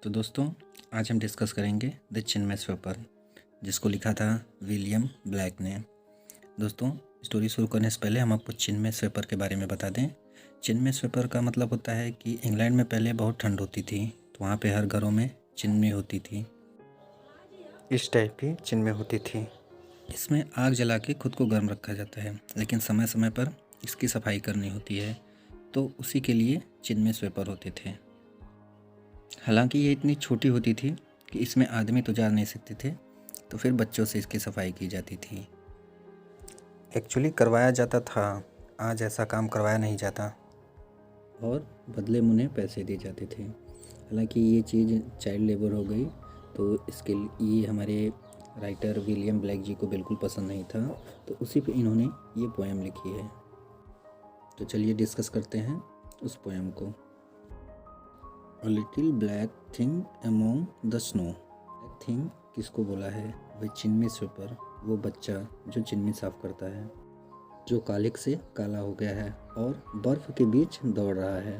तो दोस्तों, आज हम डिस्कस करेंगे द चिन्मय स्वेपर, जिसको लिखा था विलियम ब्लैक ने। दोस्तों, स्टोरी शुरू करने से पहले हम आपको चिन्मय स्वेपर के बारे में बता दें। चिन्मय स्वेपर का मतलब होता है कि इंग्लैंड में पहले बहुत ठंड होती थी, तो वहाँ पे हर घरों में चिमनी होती थी। इस टाइप की चिमनी होती थी। इसमें आग जला के खुद को गर्म रखा जाता है, लेकिन समय समय पर इसकी सफाई करनी होती है, तो उसी के लिए चिन्मय स्वेपर होते थे। हालांकि ये इतनी छोटी होती थी कि इसमें आदमी तो जा नहीं सकते थे, तो फिर बच्चों से इसकी सफाई की जाती थी। एक्चुअली करवाया जाता था, आज ऐसा काम करवाया नहीं जाता, और बदले में उन्हें पैसे दिए जाते थे। हालांकि ये चीज़ चाइल्ड लेबर हो गई, तो इसके लिए हमारे राइटर विलियम ब्लैक जी को बिल्कुल पसंद नहीं था, तो उसी पे इन्होंने ये पोएम लिखी है। तो चलिए डिस्कस करते हैं उस पोएम को। A little black thing among the snow। Black thing किसको बोला है? वह चिमनी स्वीपर, वो बच्चा जो चिमनी साफ करता है, जो कालिक से काला हो गया है और बर्फ के बीच दौड़ रहा है।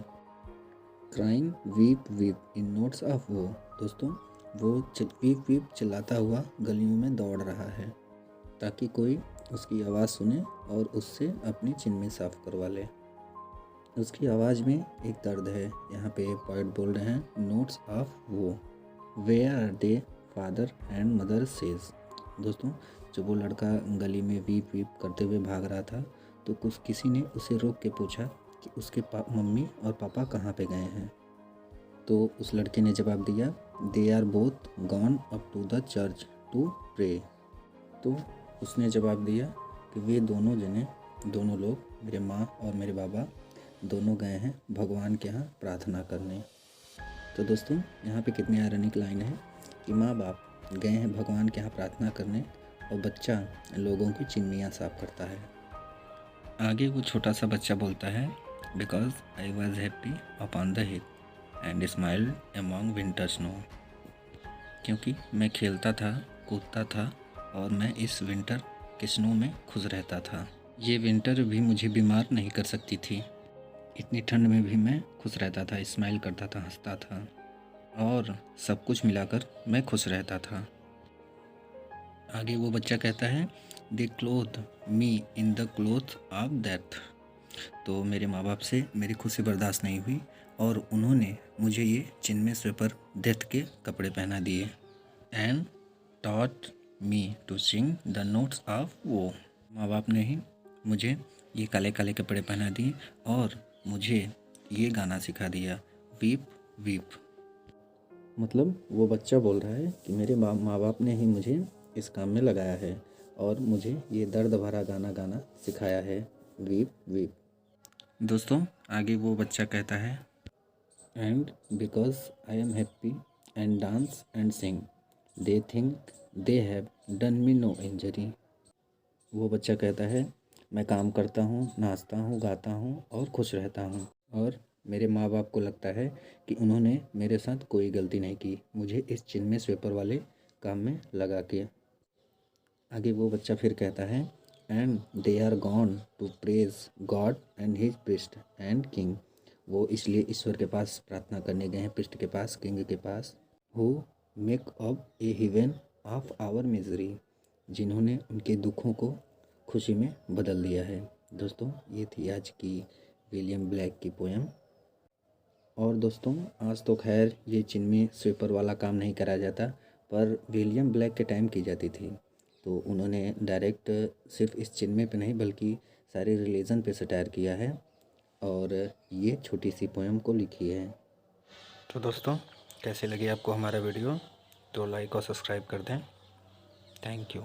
Crying weep weep in notes of वो। दोस्तों, वो वीप वीप चिल्लाता हुआ गलियों में दौड़ रहा है, ताकि कोई उसकी आवाज़ सुने और उससे अपनी चिमनी साफ करवा ले। उसकी आवाज़ में एक दर्द है। यहाँ पे पोएट बोल रहे हैं, notes of woe, where are they father and mother says. दोस्तों, जब वो लड़का गली में वीप वीप करते हुए भाग रहा था, तो किसी ने उसे रोक के पूछा कि उसके मम्मी और पापा कहाँ पे गए हैं। तो उस लड़के ने जवाब दिया, they are both gone up to the church to pray. तो उसने जवाब दिया कि वे दोनों लोग, मेरे माँ और मेरे बाबा दोनों गए हैं भगवान के यहाँ प्रार्थना करने। तो दोस्तों, यहाँ पे कितनी आयरनिक लाइन है कि माँ बाप गए हैं भगवान के यहाँ प्रार्थना करने और बच्चा लोगों की चिमनियाँ साफ करता है। आगे वो छोटा सा बच्चा बोलता है, because I was happy upon the hill and smiled among winter snow. क्योंकि मैं खेलता था, कूदता था और मैं इस विंटर के स्नो में खुश रहता था। ये विंटर भी मुझे बीमार नहीं कर सकती थी। इतनी ठंड में भी मैं खुश रहता था, स्माइल करता था, हंसता था, और सब कुछ मिलाकर मैं खुश रहता था। आगे वो बच्चा कहता है, they clothe me in the cloth of death. तो मेरे माँ बाप से मेरी खुशी बर्दाश्त नहीं हुई और उन्होंने मुझे ये चिन्मय स्वेपर डेथ के कपड़े पहना दिए। And taught me to sing the notes of woe. माँ बाप ने ही मुझे ये काले काले कपड़े पहना दिए और मुझे ये गाना सिखा दिया, वीप वीप। मतलब वो बच्चा बोल रहा है कि मेरे माँ बाप ने ही मुझे इस काम में लगाया है और मुझे ये दर्द भरा गाना गाना सिखाया है, वीप वीप। दोस्तों, आगे वो बच्चा कहता है, and because I am happy and dance and Singh they think they have done me know injury. वो बच्चा कहता है, मैं काम करता हूँ, नाचता हूँ, गाता हूँ और खुश रहता हूँ, और मेरे माँ बाप को लगता है कि उन्होंने मेरे साथ कोई गलती नहीं की, मुझे इस चिन्मय स्वेपर वाले काम में लगा के। आगे वो बच्चा फिर कहता है, and they are gone to praise God and his priest and king. वो इसलिए ईश्वर के पास प्रार्थना करने गए हैं, प्रिस्ट के पास, किंग के पास, who make up a heaven of our misery, जिन्होंने उनके दुखों को खुशी में बदल दिया है। दोस्तों, ये थी आज की विलियम ब्लैक की पोएम। और दोस्तों, आज तो खैर ये चिन्मय स्वेपर वाला काम नहीं करा जाता, पर विलियम ब्लैक के टाइम की जाती थी। तो उन्होंने डायरेक्ट सिर्फ इस चिन्मय पे नहीं बल्कि सारे रिलीजन पे सटायर किया है और ये छोटी सी पोएम को लिखी है। तो दोस्तों, कैसे लगी आपको हमारा वीडियो? तो लाइक और सब्सक्राइब कर दें। Thank you.